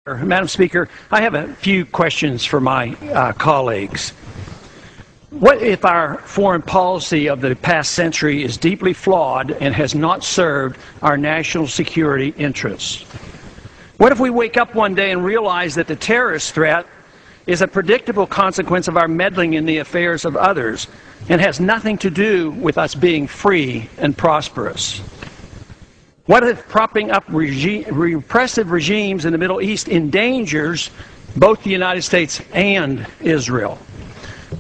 Madam Speaker, I have a few questions for my colleagues. What if our foreign policy of the past century is deeply flawed and has not served our national security interests? What if we wake up one day and realize that the terrorist threat is a predictable consequence of our meddling in the affairs of others and has nothing to do with us being free and prosperous? What if propping up repressive regimes in the Middle East endangers both the United States and Israel?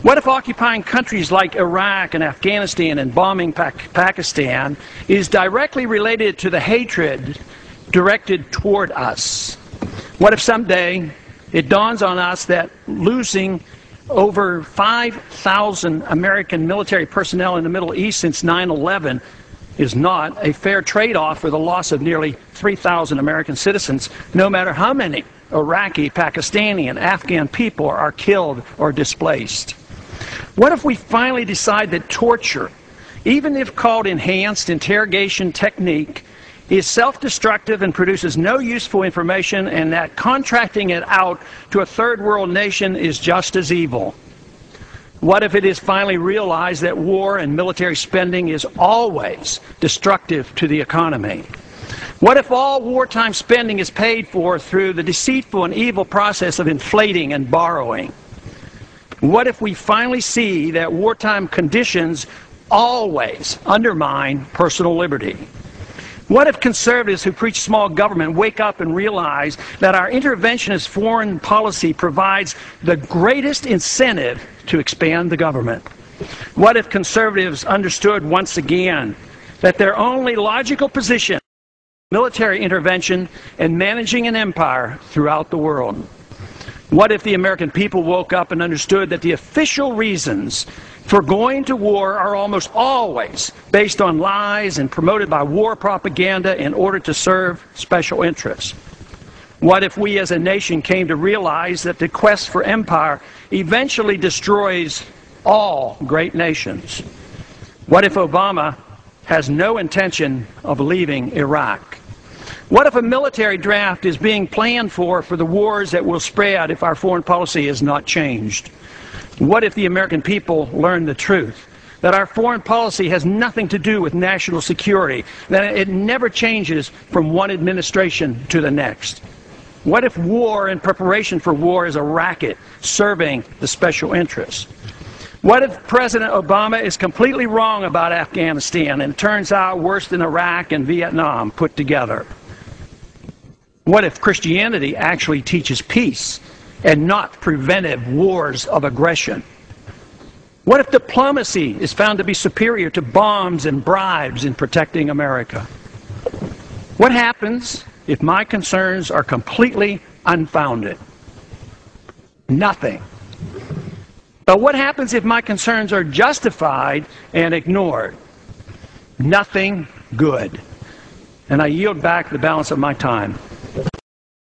What if occupying countries like Iraq and Afghanistan and bombing Pakistan is directly related to the hatred directed toward us? What if someday it dawns on us that losing over 5,000 American military personnel in the Middle East since 9/11 is not a fair trade-off for the loss of nearly 3,000 American citizens, no matter how many Iraqi, Pakistani, and Afghan people are killed or displaced? What if we finally decide that torture, even if called enhanced interrogation technique, is self-destructive and produces no useful information, and that contracting it out to a third world nation is just as evil? What if it is finally realized that war and military spending is always destructive to the economy? What if all wartime spending is paid for through the deceitful and evil process of inflating and borrowing? What if we finally see that wartime conditions always undermine personal liberty? What if conservatives who preach small government wake up and realize that our interventionist foreign policy provides the greatest incentive to expand the government? What if conservatives understood once again that their only logical position is military intervention and managing an empire throughout the world? What if the American people woke up and understood that the official reasons for going to war are almost always based on lies and promoted by war propaganda in order to serve special interests? What if we as a nation came to realize that the quest for empire eventually destroys all great nations? What if Obama has no intention of leaving Iraq? What if a military draft is being planned for the wars that will spread if our foreign policy is not changed? What if the American people learn the truth, that our foreign policy has nothing to do with national security, that it never changes from one administration to the next? What if war and preparation for war is a racket serving the special interests? What if President Obama is completely wrong about Afghanistan and it turns out worse than Iraq and Vietnam put together? What if Christianity actually teaches peace and not preventive wars of aggression? What if diplomacy is found to be superior to bombs and bribes in protecting America? What happens if my concerns are completely unfounded? Nothing. But what happens if my concerns are justified and ignored? Nothing good. And I yield back the balance of my time.